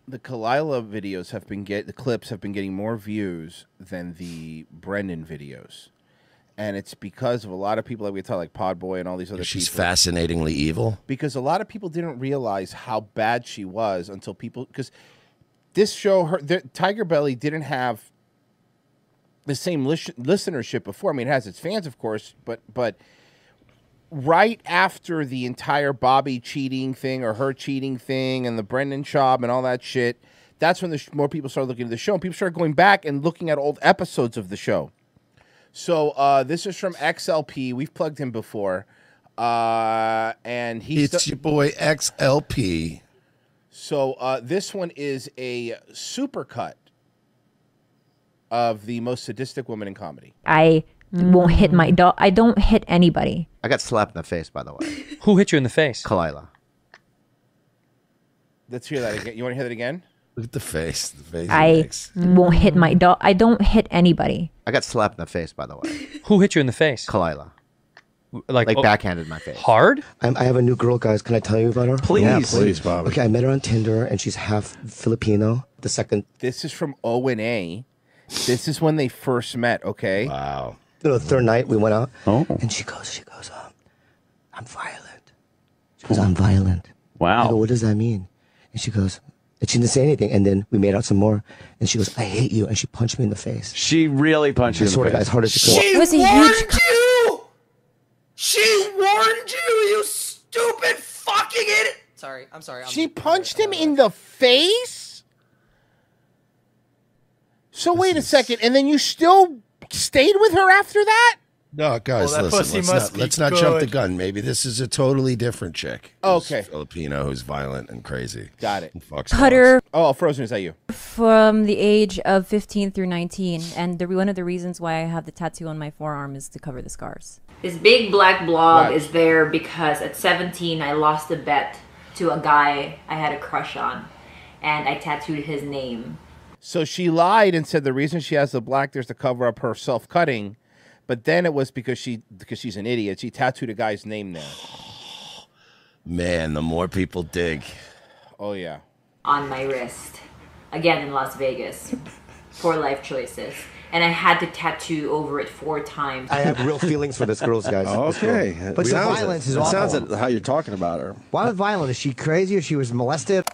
the Khalyla videos have been the clips have been getting more views than the Brendan videos, and it's because of a lot of people that we talk like Podboy and all these other. She's people. Fascinatingly evil. Because a lot of people didn't realize how bad she was until people because this show Tigerbelly didn't have the same listenership before. I mean, it has its fans, of course, but right after the entire Bobby cheating thing or her cheating thing and the Brendan Schaub and all that shit, that's when more people started looking at the show and people started going back and looking at old episodes of the show. So this is from XLP. We've plugged him before. And it's your boy XLP. So this one is a supercut of the most sadistic woman in comedy. I won't hit my dog. I don't hit anybody. I got slapped in the face, by the way. Who hit you in the face? Khalyla. Let's hear that again. You want to hear that again? Look at the face. The face. I won't hit my dog. I don't hit anybody. I got slapped in the face, by the way. Who hit you in the face? Khalyla. Like backhanded my face. Hard? I have a new girl, guys. Can I tell you about her? Please. Yeah, please, Bobby. Okay, I met her on Tinder, and she's half Filipino. The second. This is from O&A. This is when they first met, okay? Wow. The third night, we went out, and she goes, I'm violent. She goes, I'm violent. Wow. I go, what does that mean? And she goes, and she didn't say anything, and then we made out some more, and she goes, I hate you, and she punched me in the face. She really punched you in the face. As hard as she could. She warned you! She warned you, you stupid fucking idiot! Sorry, I'm sorry. She punched him in the face? So wait a second, and then you still stayed with her after that? No, guys, listen. Let's not jump the gun. Maybe this is a totally different chick. Okay. Filipino who's violent and crazy. Got it. Cutter. Oh, Frozen, is that you? From the age of 15 through 19, and one of the reasons why I have the tattoo on my forearm is to cover the scars. This big black blob is there because at 17 I lost a bet to a guy I had a crush on, and I tattooed his name. So she lied and said the reason she has the black there's to cover up her self-cutting, but then it was because she's an idiot. She tattooed a guy's name there. Man, the more people dig. Oh, yeah. On my wrist. Again in Las Vegas. For life choices. And I had to tattoo over it 4 times. I have real feelings for this girl, guys. Okay. But the violence is awful. It sounds like how you're talking about her. Why violent? Is she crazy or she was molested?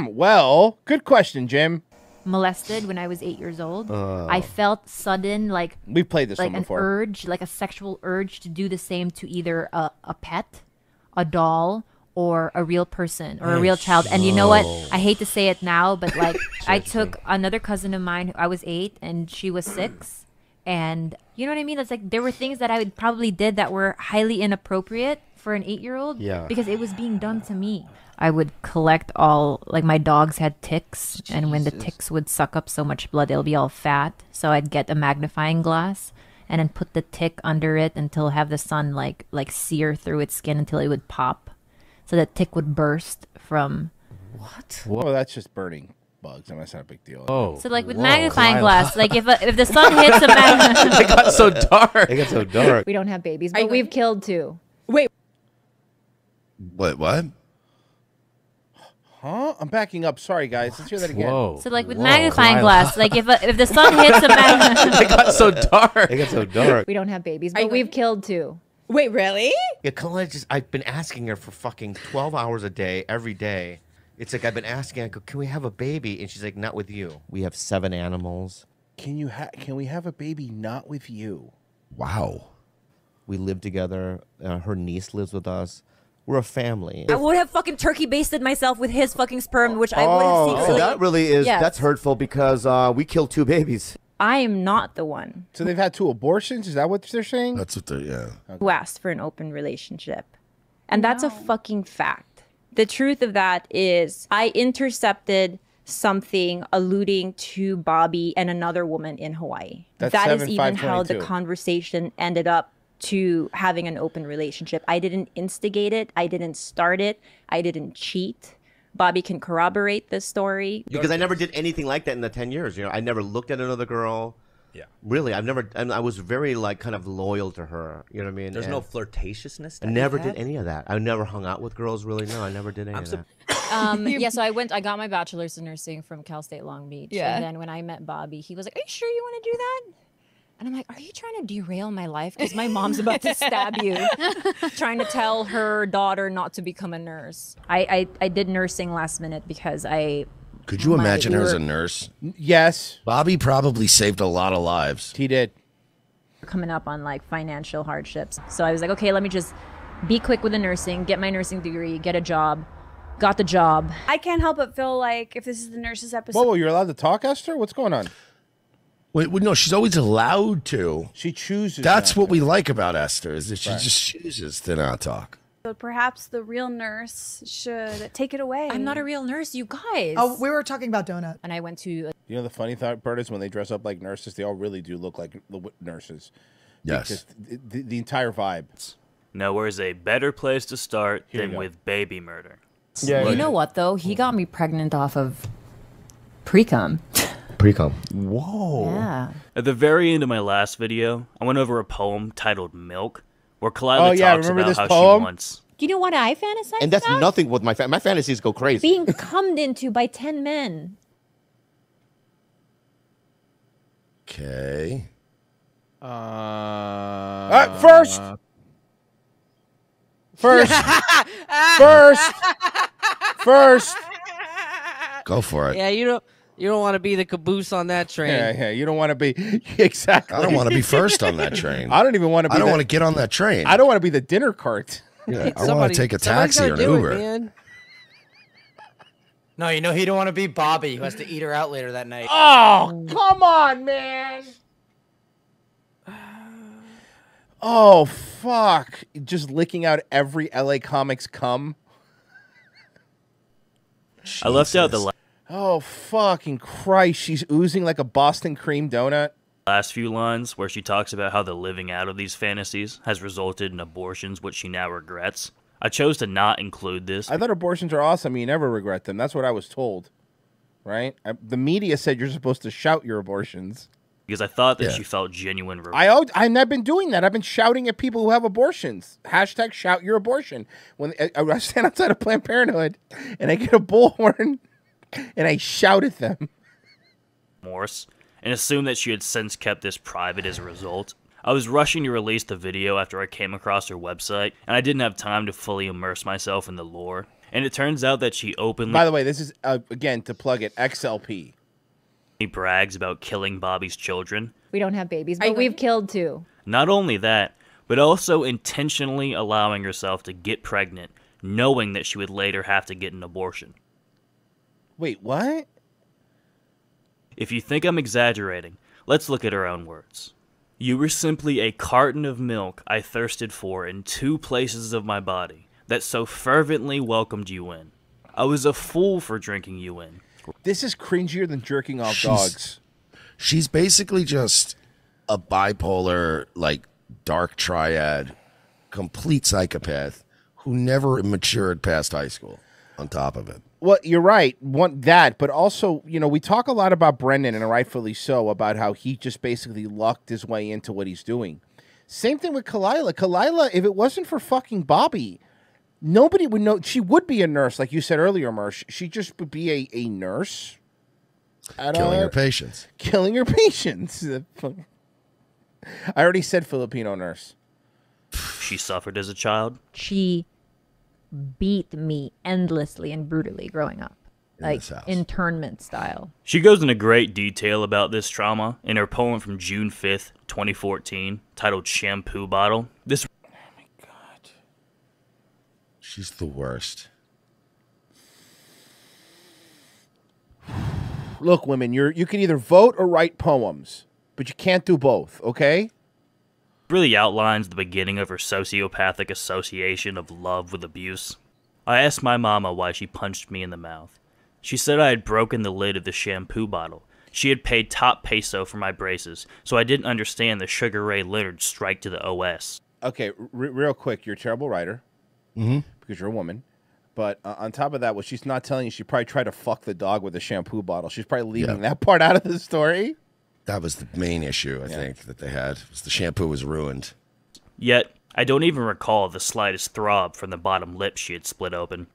Well, good question, Jim. Molested when I was 8 years old. I felt sudden, we played this like one before. An urge, like a sexual urge to do the same to either a pet, a doll, or a real person or a real child. And you know what? I hate to say it now, but like I took another cousin of mine. I was 8 and she was 6, and you know what I mean? It's like there were things that I probably did that were highly inappropriate for an 8-year-old. Yeah. Because it was being done to me. I would collect my dogs had ticks, and when the ticks would suck up so much blood, it'll be all fat. So I'd get a magnifying glass and then put the tick under it until have the sun like sear through its skin until it would pop. So the tick would burst from... What? Well, that's just burning bugs. That's not a big deal. Oh. So like with magnifying glass, like if the sun hits a magnifying... It got so dark. It got so dark. We don't have babies, but we've killed 2. Wait. What? Huh? I'm backing up. Sorry, guys. Let's hear that again. Whoa. So like with magnifying glass, like if the sun hits a magnifying... It got so dark. It got so dark. We don't have babies, but we've killed 2. Wait, really? Yeah, Khalyla I've been asking her for fucking 12 hours a day, every day. It's like I've been asking her, I go, can we have a baby? And she's like, not with you. We have 7 animals. Can we have a baby not with you? Wow. We live together. Her niece lives with us. We're a family. I would have fucking turkey basted myself with his fucking sperm, which I would have secretly... that really is, Yes. that's hurtful because we killed 2 babies. I am not the one So they've had 2 abortions? Is that what they're saying? That's what they're, yeah. who asked for an open relationship. And that's a fucking fact. The truth of that is I intercepted something alluding to Bobby and another woman in Hawaii. That's That is even how the 7/5/22. conversation ended up to having an open relationship. I didn't instigate it. I didn't start it. I didn't cheat. Bobby can corroborate this story. Because I never did anything like that in the 10 years. You know, I never looked at another girl. Yeah. Really, I was very like kind of loyal to her. You know what I mean? There's no flirtatiousness. I never did any of that. I never hung out with girls really. No, I never did any of that. Yeah, so I got my bachelor's in nursing from Cal State Long Beach. Yeah. And then when I met Bobby, he was like, "Are you sure you want to do that?" And I'm like, "Are you trying to derail my life? Because my mom's about to stab you, trying to tell her daughter not to become a nurse." I did nursing last minute because Could you imagine her as a nurse? Yes. Bobby probably saved a lot of lives. He did. Coming up on like financial hardships. So I was like, okay, let me just be quick with the nursing, get my nursing degree, get a job. Got the job. I can't help but feel like if this is the nurses episode. Whoa, you're allowed to talk, Esther? What's going on? Wait, no, she's always allowed to. She chooses. That's what we like about Esther, is that she just chooses to not talk. But perhaps the real nurse should take it away. I'm not a real nurse, you guys. Oh, we were talking about Donut. And I went to... You know the funny part is when they dress up like nurses, they all really do look like nurses. Yes. The entire vibe. Nowhere is a better place to start than with baby murder. Yeah, you know what, though? He got me pregnant off of pre-cum. Pre-cum. Whoa. Yeah. At the very end of my last video, I went over a poem titled Milk, where Khalyla talks about how she wants... Do you know what I fantasize And that's about? nothing with my fantasies go crazy. Being cummed into by 10 men. Okay. First. Go for it. Yeah, you don't want to be the caboose on that train. Yeah, you don't want to be exactly. I don't want to be first on that train. I don't even want to be. I don't want to get on that train. I don't want to be the dinner cart. Yeah, I want to take a taxi or an Uber. No, you know he don't want to be Bobby, who has to eat her out later that night. Oh, come on, man. Oh, fuck. Just licking out every LA Comics cum. I left out the Oh, fucking Christ. She's oozing like a Boston cream donut. last few lines where she talks about how the living out of these fantasies has resulted in abortions, which she now regrets. I chose to not include this. I thought abortions are awesome. You never regret them. That's what I was told. Right? The media said you're supposed to shout your abortions. Because I thought that she felt genuine. I've been doing that. I've been shouting at people who have abortions. Hashtag shout your abortion. When I stand outside of Planned Parenthood and I get a bullhorn and I shout at them. Remorse, and assumed that she had since kept this private as a result. I was rushing to release the video after I came across her website, and I didn't have time to fully immerse myself in the lore. And it turns out that she openly... By the way, this is, again, to plug it, XLP. He brags about killing Bobby's children. We don't have babies, but we've killed two. Not only that, but also intentionally allowing herself to get pregnant, knowing that she would later have to get an abortion. Wait, what? If you think I'm exaggerating, let's look at her own words. You were simply a carton of milk I thirsted for in 2 places of my body that so fervently welcomed you in. I was a fool for drinking you in. This is cringier than jerking off dogs. She's basically just a bipolar, like, dark triad, complete psychopath who never matured past high school on top of it. Well, you're right. But also, you know, we talk a lot about Brendan, and rightfully so, about how he just basically lucked his way into what he's doing. Same thing with Khalyla. Khalyla, if it wasn't for fucking Bobby, nobody would know. She would be a nurse, like you said earlier, Mersh. She just would be a nurse. Killing her patients. Killing her patients. I already said Filipino nurse. She suffered as a child. She beat me endlessly and brutally growing up. Like internment style. She goes into great detail about this trauma in her poem from June 5th, 2014, titled Shampoo Bottle. This... Oh my God. She's the worst. Look, women, you can either vote or write poems, but you can't do both, okay? Really outlines the beginning of her sociopathic association of love with abuse. I asked my mama why she punched me in the mouth. She said I had broken the lid of the shampoo bottle. She had paid top peso for my braces, so I didn't understand the Sugar Ray Leonard strike to the OS. Okay, real quick, you're a terrible writer because you're a woman. But on top of that, what she's not telling you, she probably tried to fuck the dog with a shampoo bottle. She's probably leaving that part out of the story. That was the main issue, I think, that they had. Was the shampoo was ruined. Yet, I don't even recall the slightest throb from the bottom lip she had split open.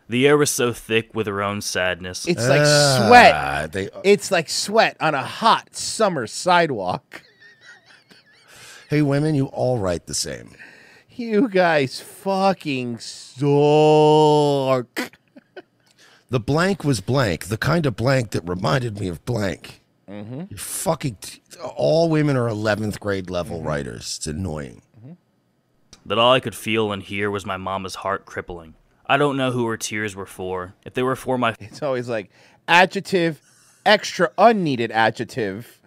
The air was so thick with her own sadness. It's like sweat. It's like sweat on a hot summer sidewalk. Hey, women, you all write the same. You guys fucking suck. The blank was blank, the kind of blank that reminded me of blank. Mm-hmm. You fucking all women are 11th grade level writers. It's annoying. That all I could feel and hear was my mama's heart crippling. I don't know who her tears were for. If they were for my... It's always like adjective, extra unneeded adjective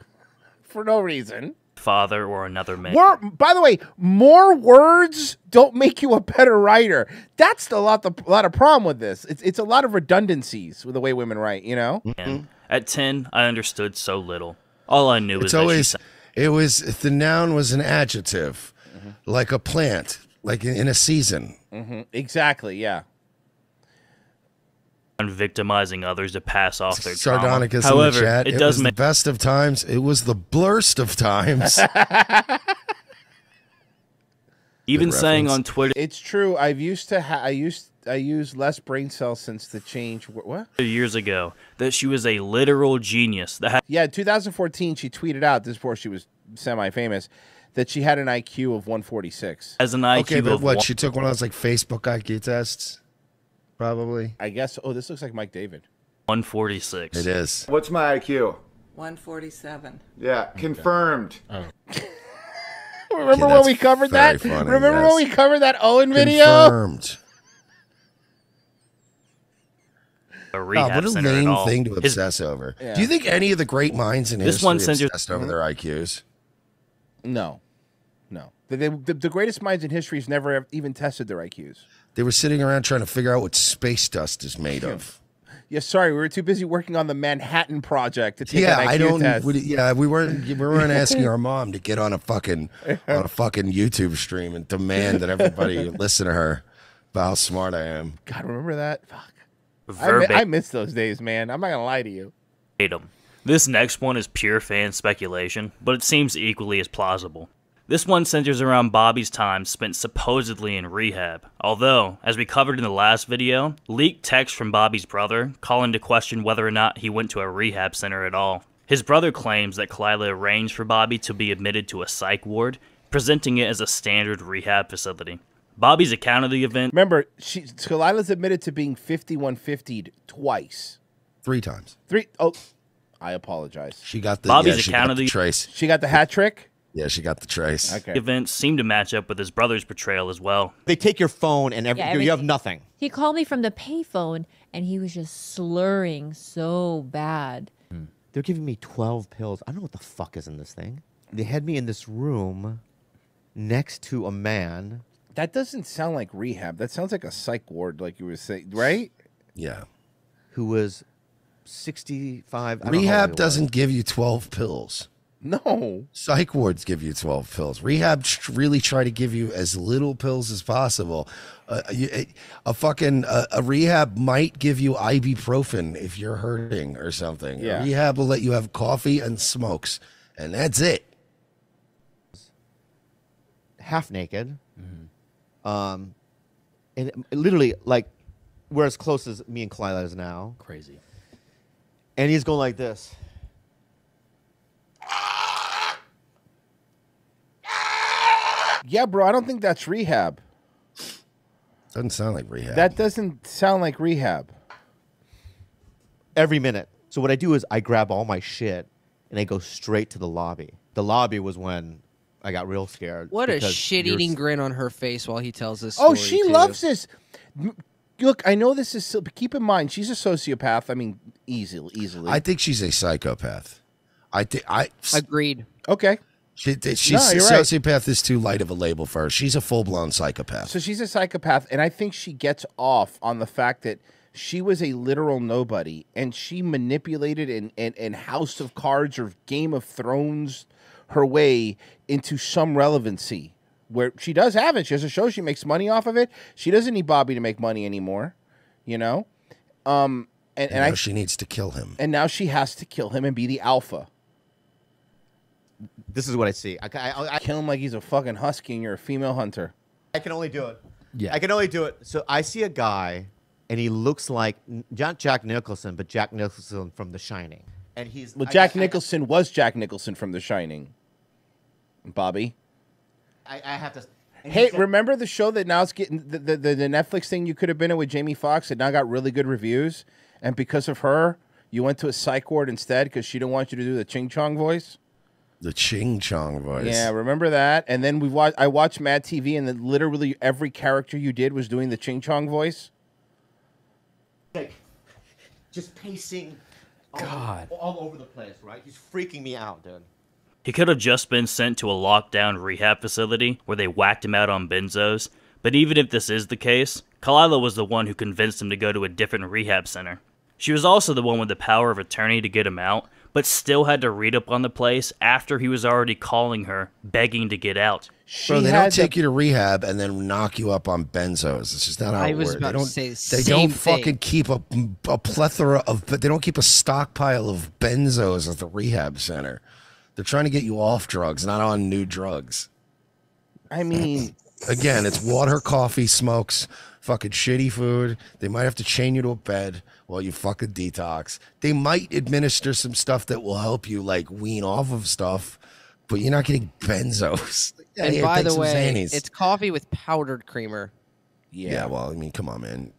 for no reason. Father or another man. By the way, more words don't make you a better writer. That's a lot of problem with this. It's a lot of redundancies with the way women write, you know? And at 10, I understood so little. All I knew was the noun was an adjective, like a plant, like in a season. Exactly, yeah. And victimizing others to pass off their Sardonicus trauma. in the chat. It was the best of times. It was the blurst of times. Even saying on Twitter, it's true. I use less brain cells since the change. What? Years ago, that she was a literal genius. That yeah, in 2014, she tweeted out this before she was semi-famous that she had an IQ of 146. As an IQ okay, but of what? She took one of those like Facebook IQ tests, probably. I guess. Oh, this looks like Mike David. 146. It is. What's my IQ? 147. Yeah, confirmed. Oh. Remember when we covered that? Funny, Remember when we covered that Owen video? Confirmed. A rehab what a center lame at all. thing to obsess over. Yeah. Do you think any of the great minds in This history one centers- obsessed over their IQs? No. The greatest minds in history have never even tested their IQs. They were sitting around trying to figure out what space dust is made of. Yeah, sorry, we were too busy working on the Manhattan Project to take Yeah, an IQ I don't. test. We weren't asking our mom to get on a fucking YouTube stream and demand that everybody listen to her about how smart I am. God, remember that? Fuck. Verbatim. I miss those days, man. I'm not gonna lie to you. This next one is pure fan speculation, but it seems equally as plausible. This one centers around Bobby's time spent supposedly in rehab, although, as we covered in the last video, leaked text from Bobby's brother calling to question whether or not he went to a rehab center at all. His brother claims that Khalyla arranged for Bobby to be admitted to a psych ward, presenting it as a standard rehab facility. Bobby's account of the event... Remember, Khalyla's admitted to being 5150'd twice. 3 times. Oh, I apologize. She got the Bobby's she account got of the the trace. She got the hat trick? Yeah, she got the trace. Okay. Events seem to match up with his brother's portrayal as well. They take your phone and you have nothing. He called me from the payphone, and he was just slurring so bad. They're giving me 12 pills. I don't know what the fuck is in this thing. They had me in this room next to a man. That doesn't sound like rehab. That sounds like a psych ward, like you were saying, right? Yeah. Who was 65. I don't know how old Rehab he was. doesn't give you 12 pills. No. Psych wards give you 12 pills. Rehab really try to give you as little pills as possible. A rehab might give you ibuprofen if you're hurting or something. Yeah. A rehab will let you have coffee and smokes, and that's it. Half naked. And it literally, like, we're as close as me and Khalyla is now. Crazy. And he's going like this. Yeah, bro, I don't think that's rehab. Doesn't sound like rehab. That doesn't sound like rehab. Every minute. So what I do is I grab all my shit and I go straight to the lobby. The lobby was when I got real scared. What a because shit-eating grin on her face while he tells this Oh, story, she too. loves this. Look, I know this is, but keep in mind, she's a sociopath. I mean, easily. I think she's a psychopath. Agreed. Okay. She's No, a you're right. sociopath is too light of a label for her. She's a full-blown psychopath. So she's a psychopath, and I think she gets off on the fact that she was a literal nobody, and she manipulated in House of Cards or Game of Thrones her way into some relevancy. Where she does have it. She has a show. She makes money off of it. She doesn't need Bobby to make money anymore, you know? And now she needs to kill him. And now she has to kill him and be the alpha. This is what I see. I kill him like he's a fucking husky and you're a female hunter. I can only do it. Yeah. I can only do it. So I see a guy and he looks like not Jack Nicholson, but Jack Nicholson from The Shining. And he's Jack Nicholson was Jack Nicholson from The Shining. Bobby, I have to. Hey, remember the show that now is getting the Netflix thing you could have been in with Jamie Foxx that now got really good reviews, and because of her, you went to a psych ward instead because she didn't want you to do the Ching Chong voice. The Ching Chong voice. Yeah, remember that? And then I watched Mad TV, and then literally every character you did was doing the Ching Chong voice. Like, just pacing. God. All over the place, right? He's freaking me out, dude. He could have just been sent to a lockdown rehab facility where they whacked him out on benzos, but even if this is the case, Khalyla was the one who convinced him to go to a different rehab center. She was also the one with the power of attorney to get him out, but still had to read up on the place after he was already calling her, begging to get out. Bro, they don't take you to rehab and then knock you up on benzos. It's just not how it works. about to say the They same don't fucking keep a plethora of, but they don't keep a stockpile of benzos at the rehab center. They're trying to get you off drugs, not on new drugs. I mean, again, it's water, coffee, smokes, fucking shitty food. They might have to chain you to a bed while you fucking detox. They might administer some stuff that will help you like wean off of stuff, but you're not getting benzos. And Here, by take the some way, Xannies. it's coffee with powdered creamer. Yeah, well, I mean, come on, man.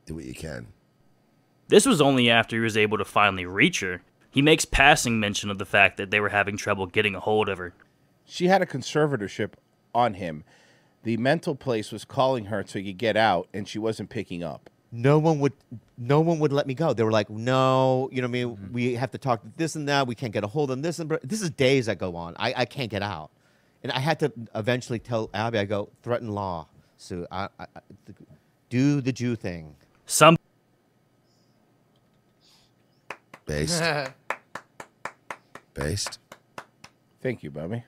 Do what you can. This was only after he was able to finally reach her. He makes passing mention of the fact that they were having trouble getting a hold of her. She had a conservatorship on him. The mental place was calling her so he could get out, and she wasn't picking up. No one would let me go. They were like, no, you know what I mean? We have to talk this and that. We can't get a hold of this. And this is days that go on. I can't get out. And I had to eventually tell Abby, I go, threaten law. So I do the Jew thing. Some Based. Based. Thank you, Bobby.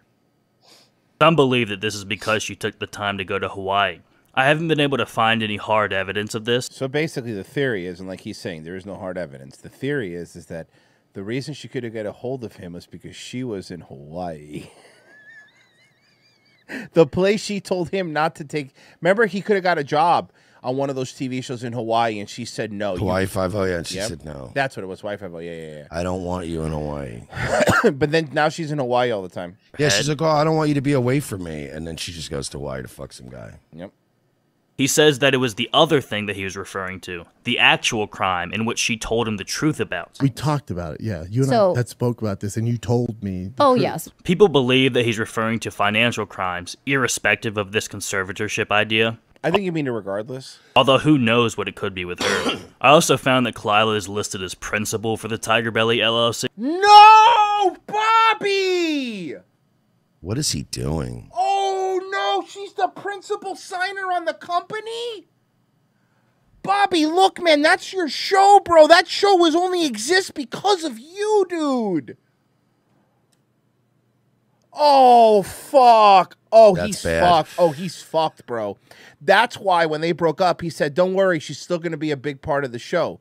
Some believe that this is because she took the time to go to Hawaii. I haven't been able to find any hard evidence of this. So basically the theory is, and like he's saying, there is no hard evidence. The theory is that the reason she could have got a hold of him was because she was in Hawaii. The place she told him not to take. Remember, he could have got a job on one of those TV shows in Hawaii, and she said no. Hawaii Five-0, yeah, and she said no. That's what it was, Hawaii Five-0, yeah. I don't want you in Hawaii. But then now she's in Hawaii all the time. Yeah, she's like, oh, I don't want you to be away from me. And then she just goes to Hawaii to fuck some guy. Yep. He says that it was the other thing that he was referring to, the actual crime in which she told him the truth about. We talked about it, yeah. You and So- I had spoke about this, and you told me. Oh, yes. People believe that he's referring to financial crimes, irrespective of this conservatorship idea. I think you mean it regardless. Although who knows what it could be with her. I also found that Khalyla is listed as principal for the Tigerbelly LLC. No, Bobby! What is he doing? Oh, no, she's the principal signer on the company? Bobby, look, man, that's your show, bro. That show was only exists because of you, dude. Oh, fuck. Oh, That's he's bad. fucked. Oh, he's fucked, bro. That's why when they broke up, he said, don't worry, she's still going to be a big part of the show.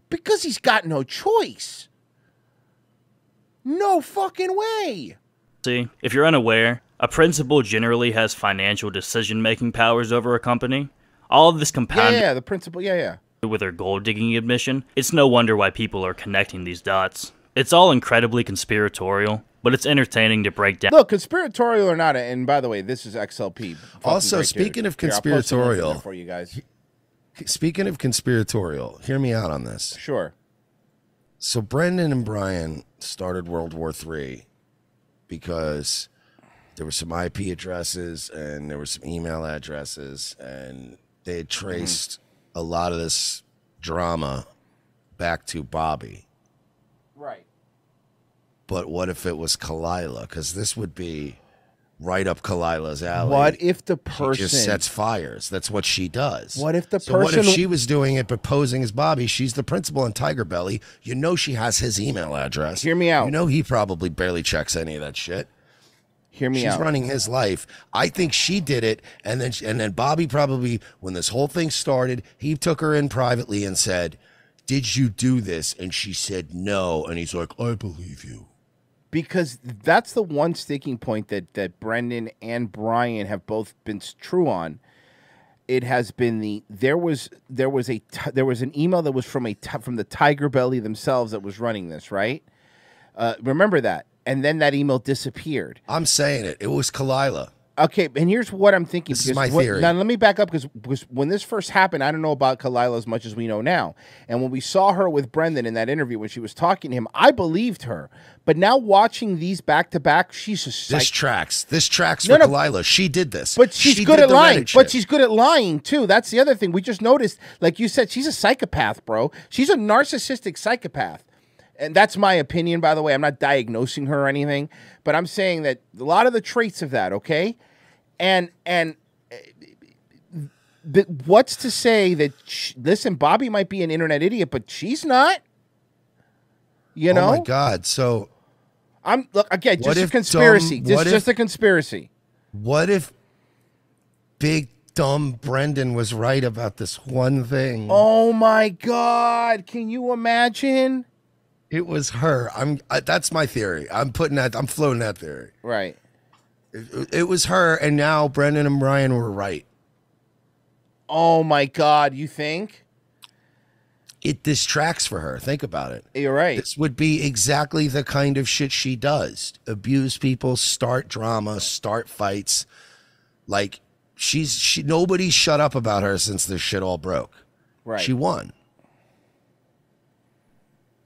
Because he's got no choice. No fucking way. See, if you're unaware, a principal generally has financial decision-making powers over a company. All of this compounded Yeah, the principal, yeah. with her gold-digging admission, it's no wonder why people are connecting these dots. It's all incredibly conspiratorial, but it's entertaining to break down. Look, conspiratorial or not, and by the way, this is XLP. Fucking Also, great speaking dude. of Here, I'll post a link in there conspiratorial, for you guys. Speaking of conspiratorial, hear me out on this. Sure. So Brendan and Brian started World War III because there were some IP addresses and there were some email addresses, and they had traced a lot of this drama back to Bobby. Right. But what if it was Khalyla? Because this would be right up Khalyla's alley. What if the She person just sets fires? That's what she does. What if the So what if person- she was doing it but posing as Bobby? She's the principal in Tigerbelly. You know she has his email address. Hear me out. You know he probably barely checks any of that shit. Hear me She's out. running his life. I think she did it, and then Bobby probably, when this whole thing started, he took her in privately and said, "Did you do this?" And she said no, and he's like, "I believe you." Because that's the one sticking point that Brendan and Brian have both been true on, it has been there was an email that was from from the Tigerbelly themselves that was running this, right? Remember that, and then that email disappeared. I'm saying it. It was Khalyla. Okay, and here's what I'm thinking. This is my theory. Now, let me back up because when this first happened, I don't know about Khalyla as much as we know now. And when we saw her with Brendan in that interview when she was talking to him, I believed her. But now watching these back to back, she's just This tracks for Khalyla. She did this. But she's good at lying. But she's good at lying too. That's the other thing. We just noticed, like you said, she's a psychopath, bro. She's a narcissistic psychopath. And that's my opinion, by the way. I'm not diagnosing her or anything, but I'm saying that a lot of the traits of that, okay? And what's to say that, listen, Bobby might be an internet idiot, but she's not? You know? Oh, my God. So, look, again, just a conspiracy. Just a conspiracy. What if big, dumb Brendan was right about this one thing? Oh, my God. Can you imagine? It was her. That's my theory. I'm floating that theory. Right. It was her, and now Brendan and Brian were right. Oh my God! You think? It distracts for her. Think about it. You're right. This would be exactly the kind of shit she does: abuse people, start drama, start fights. Like nobody's shut up about her since this shit all broke. Right. She won.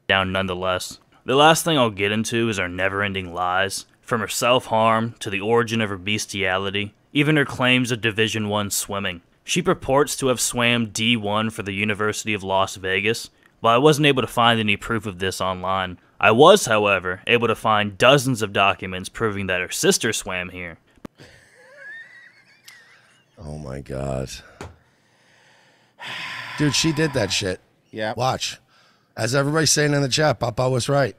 Down nonetheless. The last thing I'll get into is her never-ending lies, from her self-harm to the origin of her bestiality, even her claims of Division I swimming. She purports to have swam D1 for the University of Las Vegas, but I wasn't able to find any proof of this online. I was, however, able to find dozens of documents proving that her sister swam here. Oh my God. Dude, she did that shit. Yeah. Watch. As everybody's saying in the chat, Papa was right.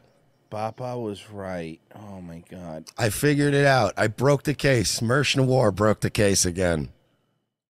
Papa was right. Oh, my God. I figured it out. I broke the case. Mersh Noir broke the case again.